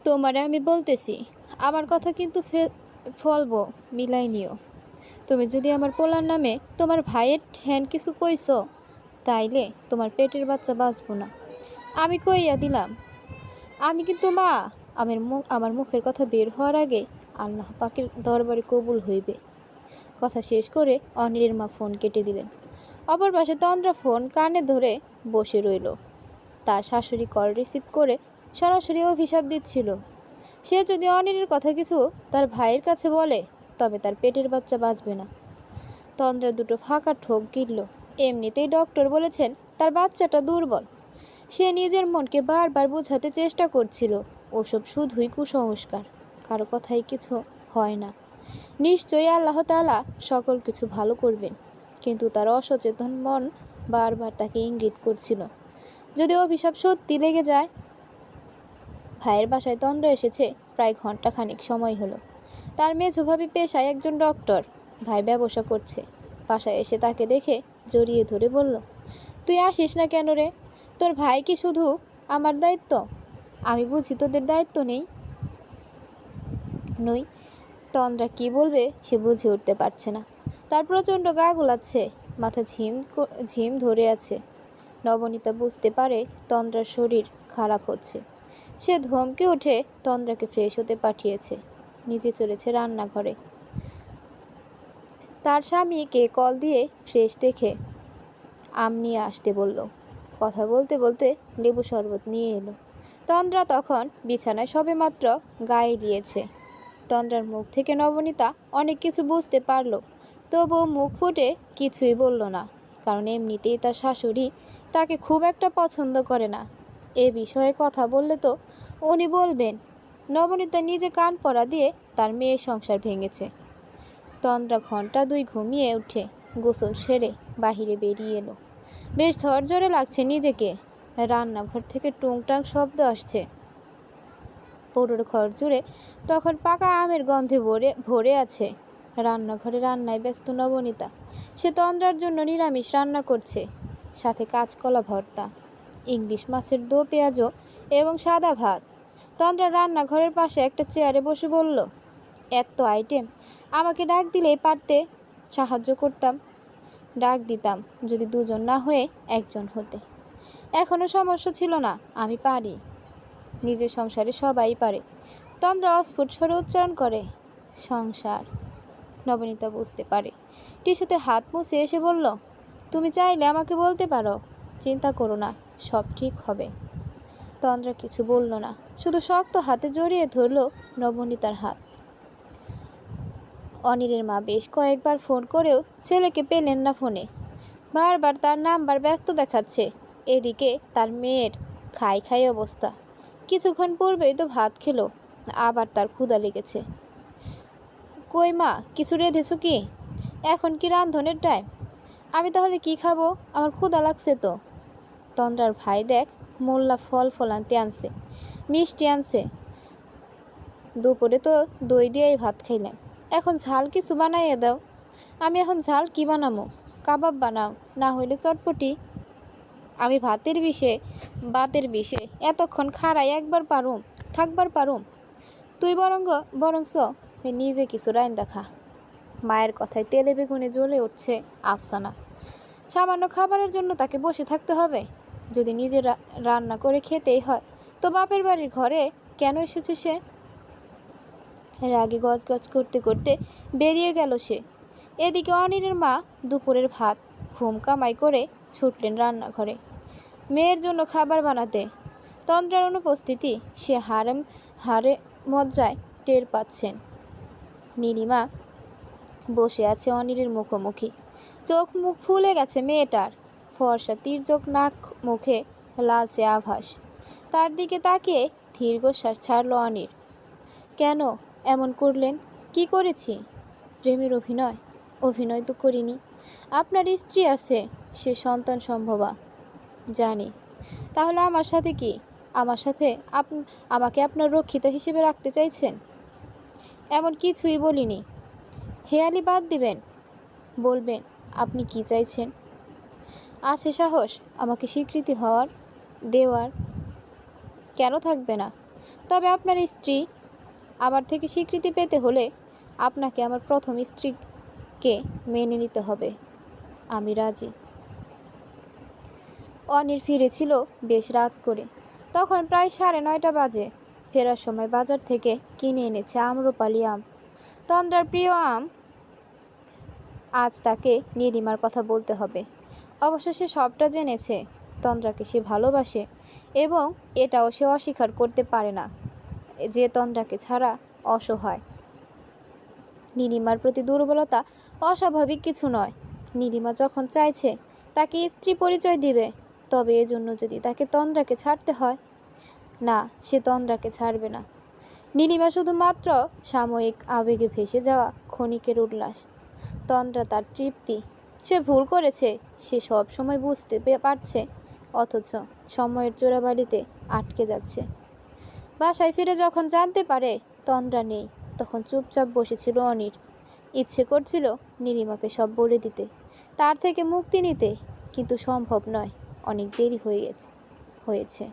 তোমারে আমি বলতেছি, আমার কথা কিন্তু ফলবো মিলাই নিও। তুমি যদি আমার পোলার নামে তোমার ভাইয়ের ঠ্যান কিছু কইছো, তাইলে তোমার পেটের বাচ্চা বাঁচবো না। আমি কইয়া দিলাম, আমি কিন্তু মা। আমার মুখের কথা বের হওয়ার আগে আল্লাহ পাকের দরবারে কবুল হইবে। কথা শেষ করে অনিলের মা ফোন কেটে দিলেন। অপর পাশে তন্দ্রা ফোন কানে ধরে বসে রইল। তার শাশুড়ি কল রিসিভ করে সরাসরি অভিশাপ দিচ্ছিল। সে যদি অনিলের কথা কিছু তার ভাইয়ের কাছে বলে, তবে তার পেটের বাচ্চা বাঁচবে না। তন্দ্রা দুটো ফাঁকা ঠোক গিলল। এমনিতেই ডক্টর বলেছেন তার বাচ্চাটা দুর্বল। সে নিজের মনকে বারবার বোঝাতে চেষ্টা করছিল, ওসব শুধুই কুসংস্কার, কারো কথাই কিছু হয় না। নিশ্চয়ই আল্লাহ তাআলা সকল কিছু ভালো করবেন। কিন্তু তার অসচেতন মন বারবার তাকে ইঙ্গিত করছিল, যদি অভিশাপ সত্যি লেগে যায়। ভাইয়ের বাসায় তন্দ্রা এসেছে প্রায় ঘন্টাখানিক সময় হলো। তার মেঝো ভাবি পেশায় একজন ডক্টর, ভাই ব্যবসা করছে। বাসায় এসে তাকে দেখে জড়িয়ে ধরে বলল, তুই আসিস না কেন রে? তোর ভাই কি শুধু আমার দায়িত্ব? আমি বুঝি তোদের দায়িত্ব নই। তন্দ্রা কি বলবে সে বুঝে উঠতে পারছে না। তার প্রচণ্ড গা গোলাচ্ছে, মাথা ঝিম ধরে আছে। নবনীতা বুঝতে পারে তন্দ্রার শরীর খারাপ হচ্ছে। সে ধমকে উঠে তন্দ্রাকে ফ্রেশ হতে পাঠিয়েছে, নিজে চলেছে রান্নাঘরে। তার স্বামীকে কল দিয়ে ফ্রেশ দেখে আম নিয়ে আসতে বলল। কথা বলতে বলতে লেবু শরবত নিয়ে এলো। তন্দ্রা তখন বিছানায় সবেমাত্র গায়ে দিয়েছে। তন্দ্রার মুখ থেকে নবনীতা অনেক কিছু বুঝতে পারল, তবুও মুখ ফুটে কিছুই বলল না, কারণ এমনিতেই তার শাশুড়ি তাকে খুব একটা পছন্দ করে না। এ বিষয়ে কথা বললে তো উনি বলবেন নবনীতা নিজে কান পড়া দিয়ে তার মেয়ের সংসার ভেঙেছে। তন্দ্রা ঘন্টা 2 ঘুমিয়ে উঠে গোসল সেরে বাহিরে বেরিয়ে এলো। বেশ ঝরঝরে লাগছে নিজেকে। রান্নাঘর থেকে টুংটাং শব্দ আসছে। পুরোর ঘর জুড়ে তখন পাকা আমের গন্ধে ভরে আছে। রান্নাঘরে রান্নায় ব্যস্ত নবনীতা। সে তন্দ্রার জন্য নিরামিষ রান্না করছে, সাথে কাঁচকলা ভর্তা, ইংলিশ মাছের দো পেঁয়াজও এবং সাদা ভাত। তন্দ্রা রান্নাঘরের পাশে একটা চেয়ারে বসে বলল, এত আইটেম, আমাকে ডাক দিলেই পারতে, সাহায্য করতাম। ডাক দিতাম যদি দুজন না হয়ে একজন হতে। এখনও সমস্যা ছিল না, আমি পারি। নিজের সংসারে সবাই পারে। তন্দ্রা অস্ফুট স্বরে উচ্চারণ করে, সংসার। নবনীতা বুঝতে পারে। টিস্যুতে হাত মুছে এসে বলল, তুমি চাইলে আমাকে বলতে পারো, চিন্তা করো না, সব ঠিক হবে। তন্দ্রা কিছু বলল না, শুধু শক্ত হাতে জড়িয়ে ধরল নবনীতার হাত। অনিলের মা বেশ কয়েকবার ফোন করেও ছেলেকে পেলেন না ফোনে। বারবার তার নাম্বার ব্যস্ত দেখাচ্ছে। এদিকে তার মেয়ের খাই অবস্থা। কিছুক্ষণ পূর্বেই তো ভাত খেলো, আবার তার ক্ষুধা লেগেছে। কই মা, কিছু রেঁধেছো কি? এখন কি রান্ধনের টাইম? আমি তাহলে কি খাবো? আমার ক্ষুধা লাগছে তো। তন্দ্রার ভাই দেখ, মোল্লা ফল আনতে আনছে, মিষ্টি আনছে। দুপুরে তো দই দিয়েই ভাত খাইলাম, এখন ঝাল কিছু বানাইয়ে দাও। আমি এখন ঝাল কি বানাবো? কাবাব বানাও, না হইলে চটপটি। আমি বাতের বিষে এতক্ষণ খাড়াই একবার থাকবার পারুম। তুই বরংস নিজে কিছু রাইন্দা খা। মায়ের কথায় তেলে বেগুনে জ্বলে উঠছে আফসানা। সামান্য খাবারের জন্য তাকে বসে থাকতে হবে? যদি নিজে রান্না করে খেতেই হয়, তো বাপের বাড়ির ঘরে কেন এসেছে সে? রাগে গজগজ করতে করতে বেরিয়ে গেল সে। এদিকে অনিলের মা দুপুরের ভাত ঘুম কামাই করে ছুটলেন রান্নাঘরে, মেয়ের জন্য খাবার বানাতে। তন্দ্রার অনুপস্থিতি সে হারে মজ্জায় টের পাচ্ছেন। নীলিমা বসে আছে অনিলের মুখোমুখি। চোখ মুখ ফুলে গেছে মেয়েটার। ফর্সা তির্যক নাক, মুখে লালচে আভাস। তার দিকে তাকিয়ে দীর্ঘশ্বাস ছাড়ল অনিল। কেন এমন করলেন? কি করেছি? প্রেমের অভিনয় তো করিনি। আপনার স্ত্রী আছে, সে সন্তান সম্ভবা, জানি। তাহলে আমার সাথে কি? আমাকে আপনার রক্ষিতা হিসেবে রাখতে চাইছেন? এমন কিছুই বলিনি। হেয়ালি বাদ দিবেন, বলবেন আপনি কি চাইছেন। আছে সাহস আমাকে স্বীকৃতি দেওয়ার? কেন থাকবে না? তবে আপনার স্ত্রী আমার থেকে স্বীকৃতি পেতে হলে আপনাকে আমার প্রথম স্ত্রীকে মেনে নিতে হবে। আমি রাজি। অনির ফিরেছিল বেশ রাত করে। তখন প্রায় 9:30 বাজে। ফেরার সময় বাজার থেকে কিনে এনেছে আম্রপালি আম, তন্দ্রার প্রিয় আম। আজ তাকে নীলিমার কথা বলতে হবে। অবশ্য সে সবটা জেনেছে। তন্দ্রাকে সে ভালোবাসে এবং এটাও সে অস্বীকার করতে পারে না যে তন্দ্রাকে ছাড়া অসহায়। নীলিমার প্রতি দুর্বলতা অস্বাভাবিক কিছু নয়। নীলিমা যখন চাইছে তাকে স্ত্রী পরিচয় দিবে, তবে এজন্য যদি তাকে তন্দ্রাকে ছাড়তে হয়, না, সে তন্দ্রাকে ছাড়বে না। নীলিমা শুধুমাত্র সাময়িক আবেগে ভেসে যাওয়া ক্ষণিকের উল্লাস। তন্দ্রা তার তৃপ্তি। সে ভুল করেছে, সে সব সময় বুঝতে পারছে, অথচ সময়ের চোরাবালিতে আটকে যাচ্ছে। বাসায় ফিরে যখন জানতে পারে তন্দ্রা নেই, তখন চুপচাপ বসেছিল অনির। ইচ্ছে করছিল নীলিমাকে সব বলে দিতে, তার থেকে মুক্তি নিতে, কিন্তু সম্ভব নয়। অনেক দেরি হয়েছে।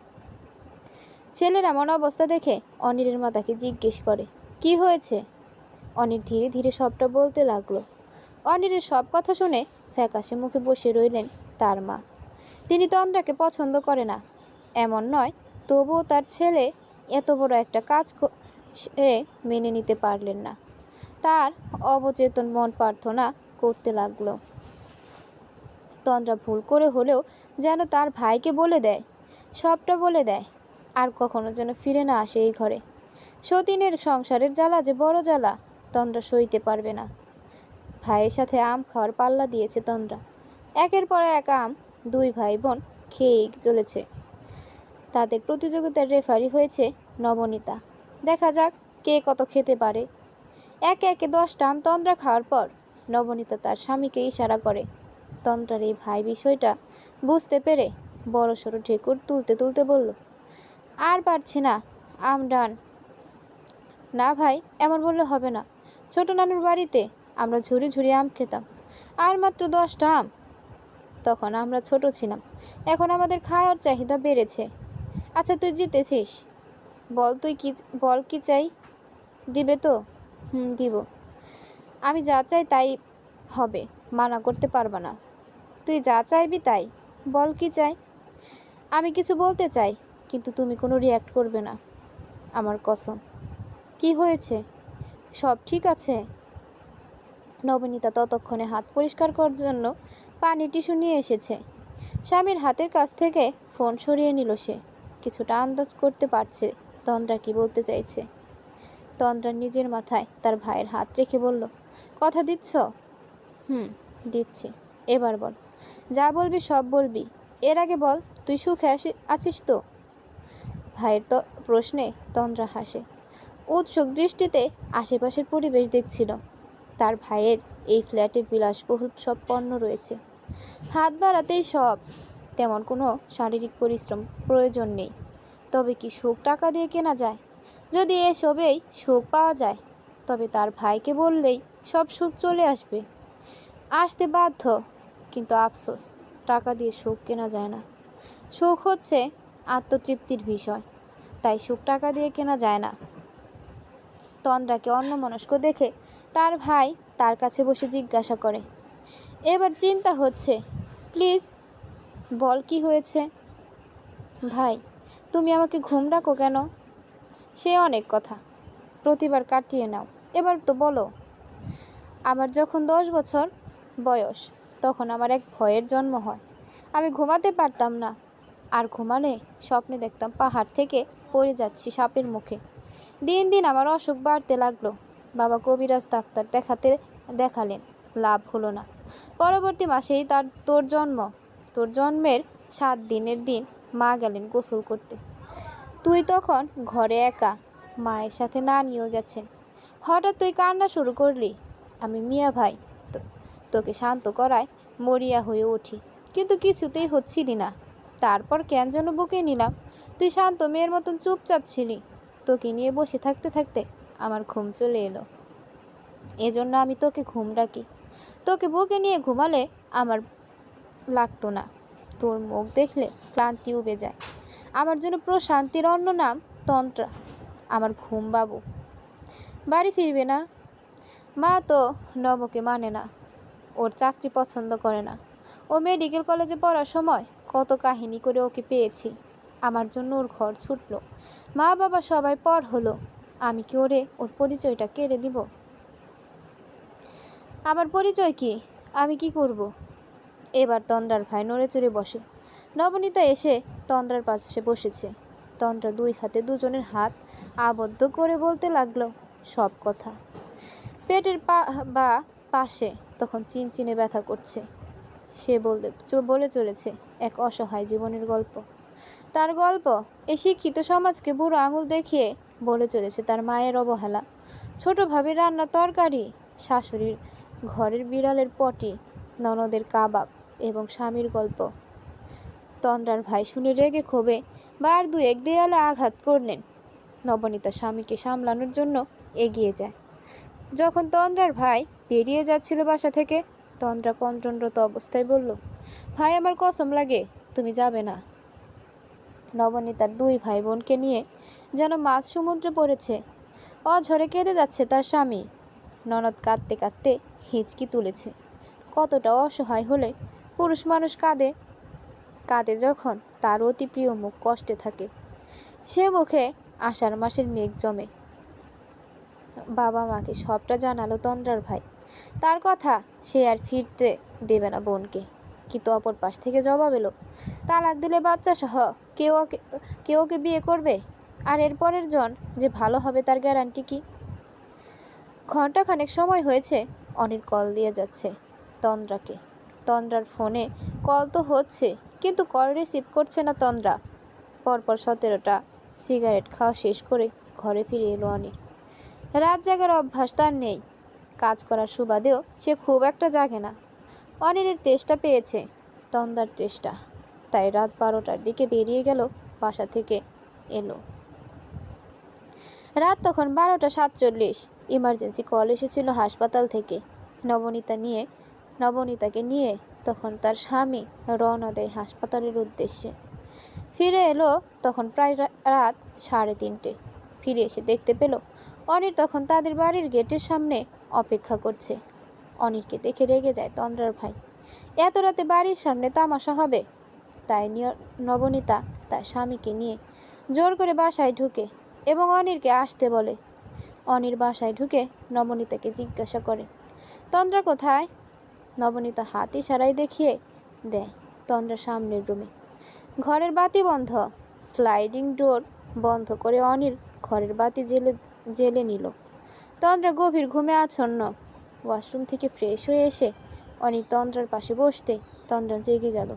ছেলের এমন অবস্থা দেখে অনিরের মা তাকে জিজ্ঞেস করে, কি হয়েছে? অনির ধীরে ধীরে সবটা বলতে লাগলো। অনিরের সব কথা শুনে ফ্যাকাশে মুখে বসে রইলেন তার মা। তিনি তন্দ্রাকে পছন্দ করে না এমন নয়, তবুও তার ছেলে এত বড় একটা কাজ সে মেনে নিতে পারলেন না। তার অবচেতন মন প্রার্থনা করতে লাগলো, তন্দ্রা ভুল করে হলেও যেন তার ভাইকে বলে দেয়, সবটা বলে দেয়, আর কখনো যেন ফিরে না আসে এই ঘরে। সতীনের সংসারের জ্বালা যে বড় জ্বালা, তন্দ্রা সইতে পারবে না। ভাইয়ের সাথে আম খাওয়ার পাল্লা দিয়েছে তন্দ্রা। একের পর এক আম দুই ভাই বোন খেয়েই চলেছে। তাদের প্রতিযোগিতার রেফারি হয়েছে নবনীতা। দেখা যাক কে কত খেতে পারে। একে একে 10টা আম তন্দ্রা খাওয়ার পর নবনীতা তার স্বামীকে ইশারা করে। তন্দ্রার এই ভাই বিষয়টা বুঝতে পেরে বড়সড় ঢেকুর তুলতে তুলতে বলল, আর পারছি না, আম ডান। না ভাই, এমন বললে হবে না। ছোট নানুর বাড়িতে আমরা ঝুড়ি ঝুড়ি আম খেতাম, আর মাত্র 10টা আম। তখন আমরা ছোট ছিলাম, এখন আমাদের খাওয়ার চাহিদা বেড়েছে। আচ্ছা, তুই জিতেছিস, বল কি চাই? দিবে তো? দিব। আমি যা চাই তাই হবে, মানা করতে পারবা না। তুই যা চাইবি তাই বল, কি চাই? আমি কিছু বলতে চাই, কিন্তু তুমি কোনো রিয়্যাক্ট করবে না, আমার কসম। কি হয়েছে? সব ঠিক আছে? নবনীতা ততক্ষণে হাত পরিষ্কার করার জন্য পানি টিস্যু নিয়ে এসেছে। স্বামীর হাতের কাছ থেকে ফোন সরিয়ে নিল সে। কিছুটা আন্দাজ করতে পারছে তন্দ্রা কি বলতে চাইছে। তন্দ্রা নিজের মাথায় তার ভাইয়ের হাত রেখে বলল, কথা দিচ্ছ? দিচ্ছি। এবার বল, যা বলবি সব বলবি। এর আগে বল, তুই সুখে আছিস তো? ভাইয়ের তো প্রশ্নে তন্দ্রা হাসে। উৎসুক দৃষ্টিতে আশেপাশের পরিবেশ দেখছিল। তার ভাইয়ের এই ফ্ল্যাটে বিলাসবহুল সব পণ্য রয়েছে, হাত বাড়াতেই সব। তেমন কোনো শারীরিক পরিশ্রম প্রয়োজন নেই। তবে কি সুখ টাকা দিয়ে কেনা যায়? যদি এসবেই সুখ পাওয়া যায়, তবে তার ভাইকে বললেই সব সুখ চলে আসতে বাধ্য। কিন্তু আফসোস, টাকা দিয়ে সুখ কেনা যায় না। সুখ হচ্ছে আত্মতৃপ্তির বিষয়, তাই সুখ টাকা দিয়ে কেনা যায় না। তন্দ্রাকে অন্যমনস্ক দেখে তার ভাই তার কাছে বসে জিজ্ঞাসা করে, এবার চিন্তা হচ্ছে, প্লিজ বল কি হয়েছে? ভাই, তুমি আমাকে ঘুম ডাকো কেন? সে অনেক কথা, প্রতিবার কাটিয়ে নাও, এবার তো বলো। আমার যখন 10 বছর বয়স, তখন আমার এক ভয়ের জন্ম হয়। আমি ঘুমাতে পারতাম না, আর ঘুমালে স্বপ্নে দেখতাম পাহাড় থেকে পড়ে যাচ্ছি সাপের মুখে। দিন দিন আমার অসুখ বাড়তে লাগলো। বাবা কবিরাজ ডাক্তার দেখালেন, লাভ হলো না। পরবর্তী মাসেই তোর জন্মের 7 দিনের দিন মা গেলেন গোসল করতে। তুই তখন ঘরে একা, মায়ের সাথে নানিও গেছেন। হঠাৎ তুই কান্না শুরু করলি। আমি মিয়া ভাই তোকে শান্ত করায় মরিয়া হয়ে উঠি, কিন্তু কিছুতেই হচ্ছিলি না। তারপর কেন যেন বুকে নিলাম। তুই শান্ত মেয়ের মতন চুপচাপ ছিলি। তোকে নিয়ে বসে থাকতে থাকতে আমার ঘুম চলে এলো। এজন্য আমি তোকে ঘুম ডাকি। তোকে বুকে নিয়ে ঘুমালে আমার লাগতো না। তোর মুখ দেখলে ক্লান্তি উবে যায়। আমার জন্য প্রশান্তির অন্য নাম তন্দ্রা। আমার ঘুম বাবু বাড়ি ফিরবে না। মা তো নবকে মানে না, ওর চাকরি পছন্দ করে না। ও মেডিকেল কলেজে পড়ার সময় কত কাহিনী করে ওকে পেয়েছি। আমার জন্য ওর ঘর ছুটলো, মা বাবা সবাই পর হলো। আমি কি ওর পরিচয়টা কেড়ে দিব? আমার পরিচয় কি? আমি কি করব? এবার তন্দ্রার ভাই নড়ে চড়ে বসে। নবনীতা এসে তন্দ্রার পাশে বসেছে। তন্দ্রা দুই হাতে দুজনের হাত আবদ্ধ করে বলতে লাগলো সব কথা। পেটের বা পাশে তখন চিনচিনে ব্যথা করছে। সে বলে চলেছে এক অসহায় জীবনের গল্প। তার গল্প এই শিক্ষিত সমাজকে বুড়ো আঙুল দেখিয়ে বলে চলেছে তার মায়ের অবহেলা, ছোট ভাবির রান্না তরকারি, শাশুড়ির ঘরের বিড়ালের পটি, ননদের কাবাব এবং স্বামীর গল্প। তন্দ্রার ভাই শুনে রেগে ক্ষোভে বার দুয়েক দেয়ালে আঘাত করলেন। নবনীতা স্বামীকে সামলানোর জন্য এগিয়ে যায়। যখন তন্দ্রার ভাই বেরিয়ে যাচ্ছিল বাসা থেকে, তন্দ্রা কণ্ঠরত অবস্থায় বলল, ভাই আমার কসম লাগে তুমি যাবে না। নবনীতার দুই ভাই বোনকে নিয়ে যেন মাছ সমুদ্রে পড়েছে। অঝরে কেঁদে যাচ্ছে তার স্বামী। ননদ কাঁদতে কাঁদতে হিচকি তুলেছে। কতটা অসহায় হলে পুরুষ মানুষ কাঁদে। কাঁদে যখন তার অতি প্রিয় মুখ কষ্টে থাকে। সে মুখে আষাঢ় মাসের মেঘ জমে। বাবা মাকে সবটা জানালো তন্দ্রার ভাই। তার কথা সে আর ফিরতে দেবে না বোনকে। কিন্তু অপর পাশ থেকে জবাব এলো, তালাক দিলে বাচ্চা সহ কেউ ওকে বিয়ে করবে, আর এর পরের জন যে ভালো হবে তার গ্যারান্টি কি? ঘন্টাখানেক সময় হয়েছে অনির কল দিয়ে যাচ্ছে তন্দ্রাকে। তন্দ্রার ফোনে কল তো হচ্ছে, কিন্তু কল রিসিভ করছে না তন্দ্রা। পরপর 17টা সিগারেট খাওয়া শেষ করে ঘরে ফিরে এলো অনির। রাত জাগার অভ্যাস তার নেই। কাজ করার সুবাদেও সে খুব একটা জাগে না। অনিরের তেষ্টা পেয়েছে, তন্দ্রার তেষ্টা, তাই রাত 12টার দিকে বেরিয়ে গেল বাসা থেকে। এলো রাত তখন 12টা 47। ইমার্জেন্সি কল এসেছিল হাসপাতাল থেকে। নবনীতাকে নিয়ে তখন তার স্বামী রওনা দেয় হাসপাতালের উদ্দেশ্যে। ফিরে এলো তখন প্রায় রাত 3:30। ফিরে এসে দেখতে পেল অনির তখন তাদের বাড়ির গেটের সামনে অপেক্ষা করছে। অনিরকে দেখে রেগে যায় তন্দ্রার ভাই। এত রাতে বাড়ির সামনে তামাশা হবে? তাই নবনীতা তার স্বামীকে নিয়ে জোর করে বাসায় ঢুকে এবং অনিরকে আসতে বলে। অনির বাসায় ঢুকে নবনীতাকে জিজ্ঞাসা করে, তন্দ্রা কোথায়? নবনীতা হাত ইশারায় দেখিয়ে দেয় তন্দ্রা সামনের রুমে। ঘরের বাতি বন্ধ। স্লাইডিং ডোর বন্ধ করে অনির ঘরের বাতি জেলে নিল। তন্দ্রা গভীর ঘুমে আচ্ছন্ন। ওয়াশরুম থেকে ফ্রেশ হয়ে এসে অনির তন্দ্রার পাশে বসতে তন্দ্রা জেগে গেল।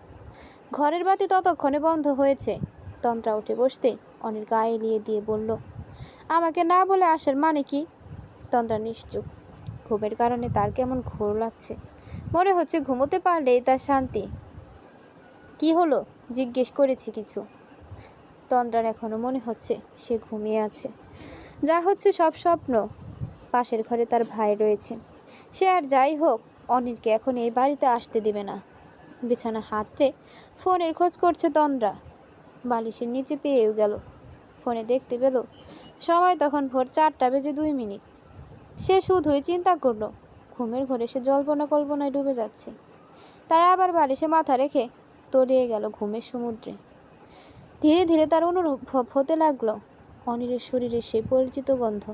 ঘরের বাতি ততক্ষণে বন্ধ হয়েছে। তন্দ্রা উঠে বসতে অনির গায়ে এলিয়ে দিয়ে বলল, আমাকে না বলে আসার মানে কি? তন্দ্রা নিশ্চুপ। ঘুমের কারণে তার কেমন ঘোর লাগছে। মনে হচ্ছে ঘুমোতে পারলেই তার শান্তি। কি হলো জিজ্ঞেস করেছি কিছু? তন্দ্রার এখনো মনে হচ্ছে সে ঘুমিয়ে আছে। যা হচ্ছে সব স্বপ্ন। পাশের ঘরে তার ভাই রয়েছে। সে আর যাই হোক অনিরকে এখন এই বাড়িতে আসতে দেবে না। বিছানা হাতড়ে ফোনের খোঁজ করছে তন্দ্রা। বালিশের নিচে পেয়েও গেল। ফোনে দেখতে পেল সময় তখন ভোর 4:02। সে শুধুই চিন্তা করলো ঘুমের ঘরে সে জল্পনা কল্পনায় ডুবে যাচ্ছে। তাই আবার বালিশে মাথা রেখে তলিয়ে গেল ঘুমের সমুদ্রে। ধীরে ধীরে তার অনুভব হতে লাগলো অনিরের শরীরে সেই পরিচিত গন্ধ,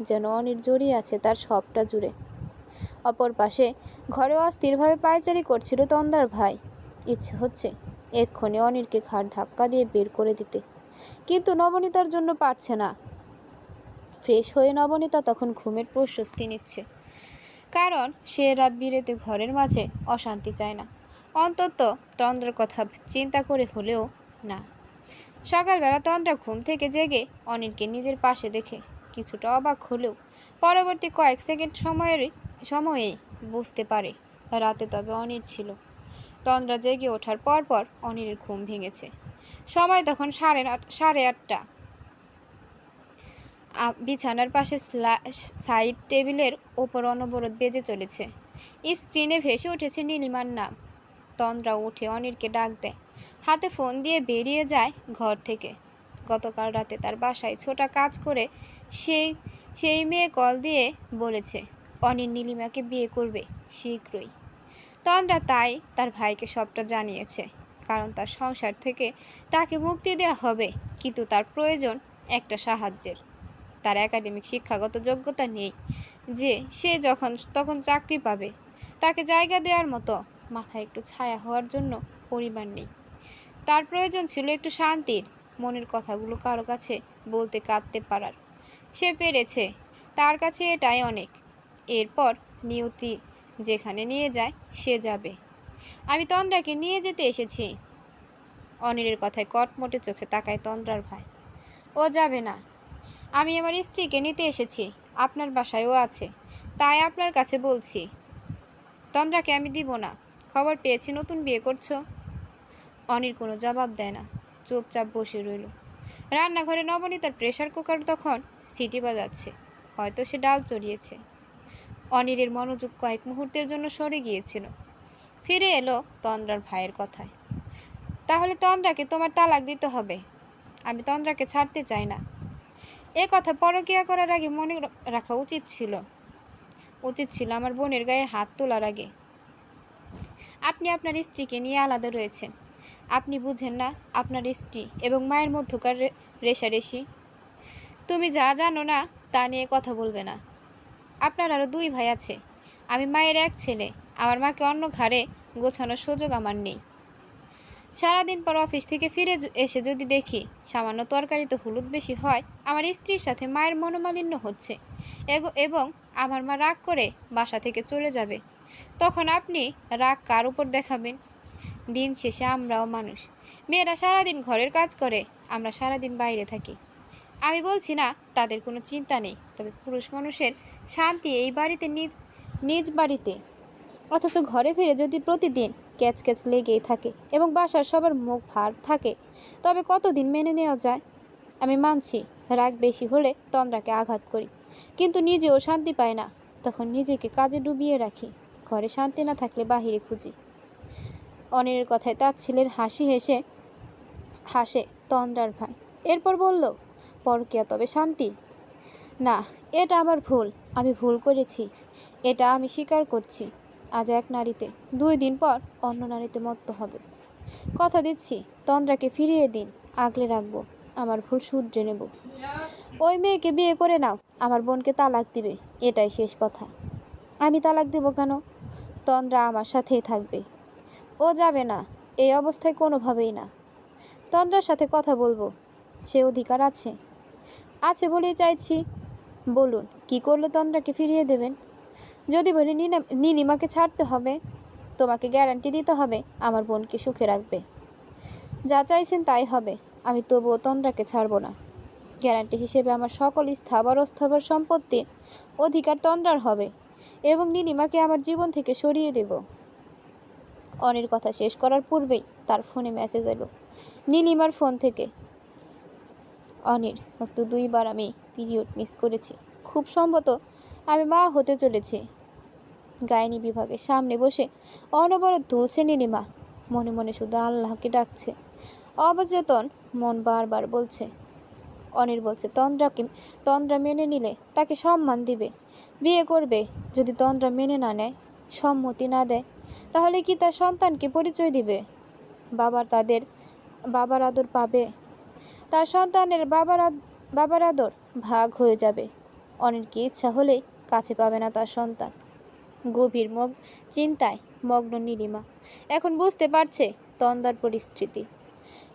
যেন অনির জড়িয়ে আছে তার সবটা জুড়ে। অপর পাশে ঘরে অস্থিরভাবে পায়চারি করছিল তন্দ্রার ভাই। ইচ্ছে হচ্ছে এক্ষুনি অনিরকে ঘাড় ধাক্কা দিয়ে বের করে দিতে, কিন্তু নবনীতার জন্য পারছে না। ফ্রেশ হয়ে নবনীতা তখন ঘুমের প্রশস্তি নিচ্ছে, কারণ সে রাত বিরেতে ঘরের মাঝে অশান্তি চায় না, অন্তত তন্দ্রার কথা চিন্তা করে হলেও না। সকালবেলা তন্দ্রা ঘুম থেকে জেগে অনিরকে নিজের পাশে দেখে কিছুটা অবাক হলেও পরবর্তী কয়েক সেকেন্ড সময়েই বুঝতে পারে রাতে তবে অনির ছিল। তন্দ্রা জেগে ওঠার পর অনিরের ঘুম ভেঙেছে। সময় তখন 8:30। বিছানার পাশে সাইড টেবিলের ওপর অনবরত বেজে চলেছে। স্ক্রিনে ভেসে উঠেছে নীলিমার নাম। তন্দ্রা উঠে অনিরকে ডাক দেয়। হাতে ফোন দিয়ে বেরিয়ে যায় ঘর থেকে। গতকাল রাতে তার বাসায় ছোটা কাজ করে সেই সেই মেয়ে কল দিয়ে বলেছে অনির নীলিমাকে বিয়ে করবে শীঘ্রই। তন্দ্রা তাই তার ভাইকে সবটা জানিয়েছে, কারণ তার সংসার থেকে তাকে মুক্তি দেওয়া হবে, কিন্তু তার প্রয়োজন একটা সাহায্যের। তার একাডেমিক শিক্ষাগত যোগ্যতা নেই যে সে যখন তখন চাকরি পাবে। তাকে জায়গা দেওয়ার মতো, মাথায় একটু ছায়া হওয়ার জন্য পরিবার নেই। তার প্রয়োজন ছিল একটু শান্তির, মনের কথাগুলো কারো কাছে বলতে কাঁদতে পারার। সে পেরেছে, তার কাছে এটাই অনেক। এরপর নিয়তি যেখানে নিয়ে যায় সে যাবে। আমি তন্দ্রাকে নিয়ে যেতে এসেছি। অনিলের কথায় কটমটে চোখে তাকায় তন্দ্রার ভাই। ও যাবে না। আমি আমার স্ত্রীকে নিতে এসেছি, আপনার বাসায়ও আছে, তাই আপনার কাছে বলছি। তন্দ্রাকে আমি দিব না। খবর পেয়েছি নতুন বিয়ে করছো। অনির কোনো জবাব দেয় না, চুপচাপ বসে রইল। রান্নাঘরে নবনীতার প্রেসার কুকার তখন সিটি বাজাচ্ছে, হয়তো সে ডাল চড়িয়েছে। অনিলের মনোযোগ কয়েক মুহূর্তের জন্য সরে গিয়েছিল, ফিরে এলো তন্দ্রার ভাইয়ের কথায়। তাহলে তন্দ্রাকে তোমার তালাক দিতে হবে। আমি তন্দ্রাকে ছাড়তে চাই না। এ কথা পরকীয়া করার আগে মনে রাখা উচিত ছিল আমার বোনের গায়ে হাত তোলার আগে। আপনি আপনার স্ত্রীকে নিয়ে আলাদা রয়েছেন। আপনি বুঝেন না আপনার স্ত্রী এবং মায়ের মধ্যকার রেষারেষি। তুমি যা জানো না তা নিয়ে কথা বলবে না। আপনার আরও 2 ভাই আছে, আমি মায়ের এক ছেলে। আমার মাকে অন্য ঘাড়ে গোছানোর সুযোগ আমার নেই। সারাদিন পর অফিস থেকে ফিরে এসে যদি দেখি সামান্য তরকারিতে হলুদ বেশি হয়, আমার স্ত্রীর সাথে মায়ের মনোমালিন্য হচ্ছে এবং আমার মা রাগ করে বাসা থেকে চলে যাবে, তখন আপনি রাগ কার উপর দেখাবেন? দিন শেষে আমরাও মানুষ। মেয়েরা সারাদিন ঘরের কাজ করে, আমরা সারাদিন বাইরে থাকি। আমি বলছি না তাদের কোনো চিন্তা নেই, তবে পুরুষ মানুষের শান্তি এই বাড়িতে নিজ বাড়িতে, অথচ ঘরে ফিরে যদি প্রতিদিন ক্যাচ লেগেই থাকে এবং বাসার সবার মুখ ভার থাকে, তবে কতদিন মেনে নেওয়া যায়? আমি মানছি রাগ বেশি হলে তন্দ্রাকে আঘাত করি, কিন্তু নিজেও শান্তি পায় না। তখন নিজেকে কাজে ডুবিয়ে রাখি, ঘরে শান্তি না থাকলে বাহিরে খুঁজি। অনিলের কথায় তার ছেলের হাসে তন্দ্রার ভাই। এরপর বলল, পরকীয়া তবে শান্তি? না, এটা আমার ভুল। আমি ভুল করেছি, এটা আমি স্বীকার করছি। আজ এক নারীতে, 2 দিন পর অন্য নারীতে মত্ত হবে। কথা দিচ্ছি তন্দ্রাকে ফিরিয়ে দিন, আগলে রাখবো, আমার ভুল শুধরে নেব। ওই মেয়েকে বিয়ে করে নাও, আমার বোনকে তালাক দিবে, এটাই শেষ কথা। আমি তালাক দেব কেন? তন্দ্রা আমার সাথেই থাকবে। ও যাবে না, এই অবস্থায় কোনোভাবেই না। তন্দ্রার সাথে কথা বলবো, সে অধিকার আছে বলেই চাইছি। বলুন, কি করলে তন্দ্রাকে ফিরিয়ে দেবেন? যদি বলি নীলিমাকে ছাড়তে হবে, তোমাকে গ্যারান্টি দিতে হবে আমার বোনকে সুখে রাখবে। যা চাইছেন তাই হবে, আমি তবুও তন্দ্রাকে ছাড়ব না। গ্যারান্টি হিসেবে আমার সকল স্থাবর অস্থাবর সম্পত্তির অধিকার তন্দ্রার হবে এবং নীলিমাকে আমার জীবন থেকে সরিয়ে দেব। অনির কথা শেষ করার পূর্বেই তার ফোনে মেসেজ এলো নীলিমার ফোন থেকে। অনির, তো 2 বার আমি পিরিয়ড মিস করেছি। খুব সম্ভবত আমি মা হতে চলেছি। গাইনি বিভাগের সামনে বসে অনবরত দুলছে নীলিমা, মনে মনে শুধু আল্লাহকে ডাকছে। অবচেতন মন বারবার বলছে, অনির বলছে তন্দ্রা মেনে নিলে তাকে সম্মান দিবে, বিয়ে করবে। যদি তন্দ্রা মেনে না নেয়, সম্মতি না দেয়, তাহলে কি তার সন্তানকে পরিচয় দিবে? বাবার আদর পাবে? তার সন্তানের বাবার আদর ভাগ হয়ে যাবে। অনির কি ইচ্ছা হলেই কাছে পাবে না তার সন্তান। গভীর চিন্তায় মগ্ন নীলিমা এখন বুঝতে পারছে তন্দ্রার পরিস্থিতি।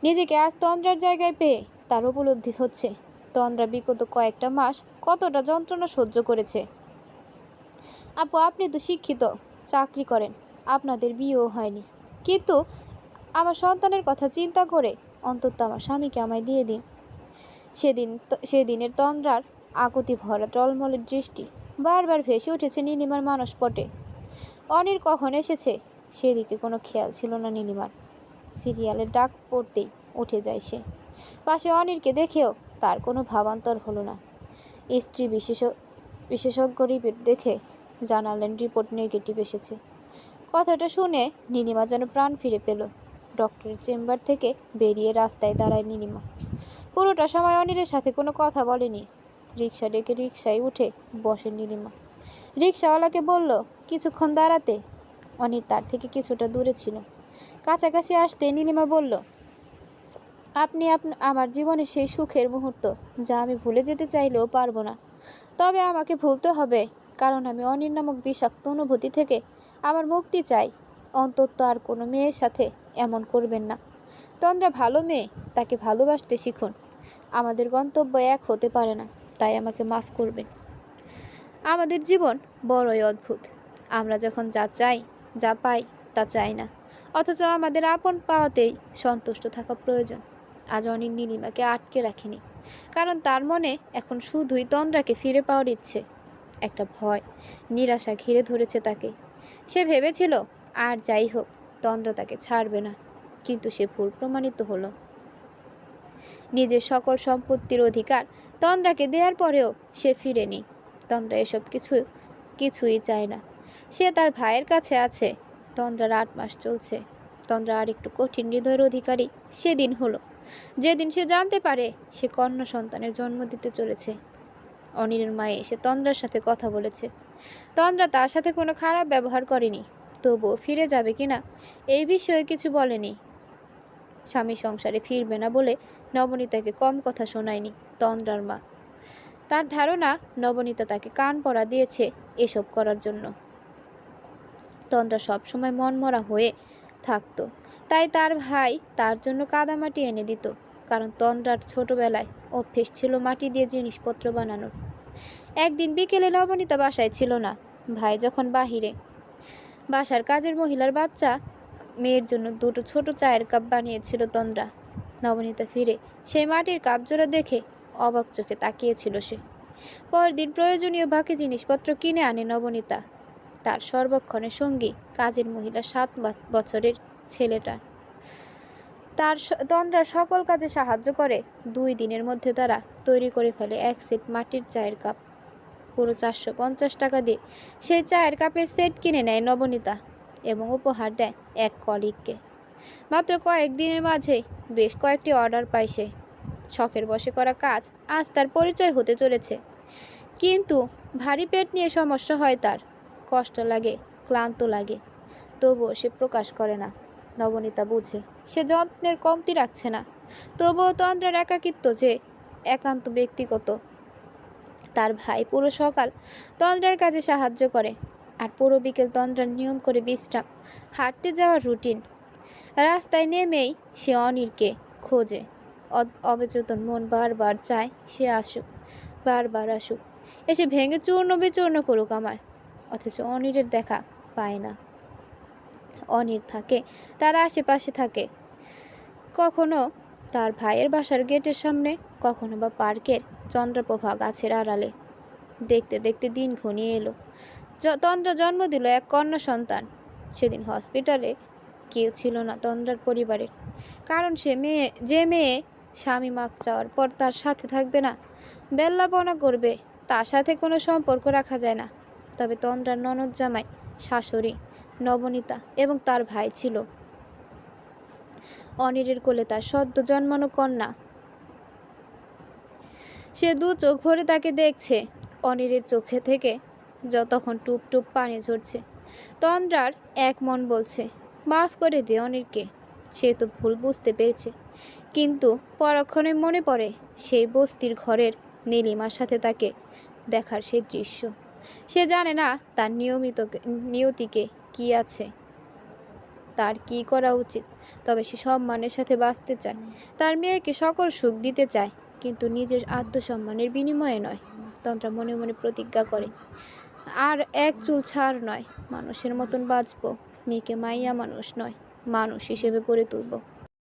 নিজেকে আজ তন্দ্রার জায়গায় পেয়ে তার উপলব্ধি হচ্ছে তন্দ্রা বিগত কয়েকটা মাস কতটা যন্ত্রণা সহ্য করেছে। আপু, আপনি তো শিক্ষিত, চাকরি করেন, আপনাদের বিয়েও হয়নি, কিন্তু আমার সন্তানের কথা চিন্তা করে অন্তত আমার স্বামীকে আমায় দিয়ে দিন। সেদিনের তন্দ্রার আকুতি ভরা টলমলের দৃষ্টি বারবার ভেসে উঠেছে নীলিমার মানসপটে। অনির কখন এসেছে সেদিকে কোনো খেয়াল ছিল না নীলিমার। সিরিয়ালের ডাক পড়তেই উঠে যায় সে। পাশে অনিরকে দেখেও তার কোনো ভাবান্তর হলো না। স্ত্রী বিশেষজ্ঞ রিপোর্ট দেখে জানালেন রিপোর্ট নেগেটিভ এসেছে। কথাটা শুনে নীলিমা যেন প্রাণ ফিরে পেল। ডক্টরের চেম্বার থেকে বেরিয়ে রাস্তায় দাঁড়ায় নীলিমা। পুরোটা সময় অনিরের সাথে কোনো কথা বলেনি। রিক্সা ডেকে রিক্সায় উঠে বসে নীলিমা। রিক্সাওয়ালাকে বলল কিছুক্ষণ দাঁড়াতে। অনির তার থেকে কিছুটা দূরে ছিল। কাছাকাছি আসতে নীলিমা বলল, আপনি আমার জীবনের সেই সুখের মুহূর্ত, যা আমি ভুলে যেতে চাইলেও পারবো না। তবে আমাকে ভুলতে হবে, কারণ আমি অনির নামক বিষাক্ত অনুভূতি থেকে আমার মুক্তি চাই। অন্তত আর কোনো মেয়ের সাথে এমন করবেন না। তন্দ্রা ভালো মেয়ে, তাকে ভালোবাসতে শিখুন। আমাদের গন্তব্য এক হতে পারে না, তাই আমাকে মাফ করবেন। আমাদের জীবন বড়ই অদ্ভুত। আমরা যখন যা চাই, যা পাই, তা চাই না, অথচ আমাদের আপন পাওয়াতেই সন্তুষ্ট থাকা প্রয়োজন। আজ অনির নীলিমাকে আটকে রাখিনি, কারণ তার মনে এখন শুধুই তন্দ্রাকে ফিরে পাওয়ার ইচ্ছে। একটা ভয়, নিরাশা ঘিরে ধরেছে তাকে। সে ভেবেছিল আর যাই হোক তন্দ্রা তাকে ছাড়বে না, কিন্তু সে ভুল প্রমাণিত হলো। নিজের সকল সম্পত্তির অধিকার তন্দ্রাকে দেওয়ার পরেও সে ফিরেনি। তন্দ্রা এসব কিছুই চায় না। সে তার ভাইয়ের কাছে আছে। তন্দ্রার 8 মাস চলছে। তন্দ্রা আর একটু কঠিন হৃদয়ের অধিকারী সেদিন হলো, যেদিন সে জানতে পারে সে কন্যা সন্তানের জন্ম দিতে চলেছে। অনিরের মায়ে এসে তন্দ্রার সাথে কথা বলেছে। তন্দ্রা তার সাথে কোনো খারাপ ব্যবহার করেনি, তবুও ফিরে যাবে কিনা এই বিষয়ে কিছু বলেনি। স্বামী সংসারে ফিরবে না বলে নবনীতাকে কম কথা শোনায়নি তন্দ্রার মা। তার ধারণা নবনীতা তাকে কান পড়া দিয়েছে এসব করার জন্য। তন্দ্রা সবসময় মনমরা হয়ে থাকতো, তাই তার ভাই তার জন্য কাদামাটি এনে দিত, কারণ তন্দ্রার ছোটবেলায় অভ্যেস ছিল মাটি দিয়ে জিনিসপত্র বানানোর। একদিন বিকেলে নবনীতা বাসায় ছিল না। ভাই যখন বাহিরে, বাসার কাজের মহিলার বাচ্চা মেয়ের জন্য 2টো ছোট চায়ের কাপ বানিয়েছিল তন্দ্রা। নবনীতা ফিরে সেই মাটির কাপ জোড়া দেখে অবাক চোখে তাকিয়েছিল সে। পরের দিন প্রয়োজনীয় বাকি জিনিসপত্র কিনে আনে নবনীতা। তার সর্বক্ষণের সঙ্গী কাজের মহিলা 7 বছরের ছেলেটা। তন্দ্রার সকল কাজে সাহায্য করে। 2 দিনের মধ্যে তারা তৈরি করে ফেলে 1 সেট মাটির চায়ের কাপ। পুরো 450 টাকা দিয়ে সেই চায়ের কাপের সেট কিনে নেয় নবনীতা এবং উপহার দেয় এক কলিগকে। মাত্র কয়েকদিনের মাঝেই বেশ কয়েকটি অর্ডার পায় সে। শখের বশে করা কাজ আজ তার পরিচয় হতে চলেছে। কিন্তু ভারী পেট নিয়ে সমস্যা হয় তার। কষ্ট লাগে, ক্লান্ত লাগে, তবুও সে প্রকাশ করে না। নবনীতা বুঝে সে যত্নের কমতি রাখছে না, তবুও তন্দ্রার একাকিত্ব যে একান্ত ব্যক্তিগত। তার ভাই পুরো সকাল তন্দ্রার কাজে সাহায্য করে, আর পুরো বিকেল তন্দ্রার নিয়ম করে বিশ্রাম, হাঁটতে যাওয়ার রুটিন। রাস্তায় নেমেই সে অনিরকে খোঁজে। অবচেতন মন বারবার চায় সে আসুক, বারবার আসুক, এসে ভেঙে চূর্ণ বিচূর্ণ করুক আমায়। অথচ অনিরের দেখা পায় না। অনির থাকে তার আশেপাশে থাকে, কখনো তার ভাইয়ের বাসার গেটের সামনে, কখনো বা পার্কের চন্দ্রপ্রভা গাছের আড়ালে। দেখতে দেখতে দিন ঘনিয়ে এলো। তন্দ্রা জন্ম দিল এক কন্যা সন্তান। সেদিন হসপিটালে কেউ ছিল না তন্দ্রার পরিবারের, কারণ যে মেয়ে স্বামী মাপ চাওয়ার পর তার সাথে থাকবে না, বেল্লাপনা করবে, তার সাথে কোনো সম্পর্ক রাখা যায় না। তবে তন্দ্রার ননদ জামাই, শাশুড়ি, নবনীতা এবং তার ভাই ছিল। অনিরের কোলে তার সদ্য জন্মানো কন্যা। সে 2 চোখ ভরে তাকে দেখছে। অনিরের চোখে থেকে তখন টুপ টুপ পানি ঝরছে। তন্দ্রার এক মন বলছে, মাফ করে দে অনিরকে, সে তো ভুল বুঝতে পেরেছে। কিন্তু পরক্ষণে মনে পড়ে সেই বস্তির ঘরের নীলিমার সাথে তাকে দেখার সেই দৃশ্য। সে জানে না তার নিয়তিকে কি আছে, তার কি করা উচিত। তবে সে সম্মানের সাথে বাঁচতে চায়, তার মেয়েকে সকল সুখ দিতে চায়, কিন্তু নিজের আত্মসম্মানের বিনিময়ে নয়। তন্দ্রা মনে মনে প্রতিজ্ঞা করে, আর এক চুল ছাড় নয়, মানুষের মতন বাঁচব। মেয়েকে মাইয়া মানুষ নয়, মানুষ হিসেবে গড়ে তুলব।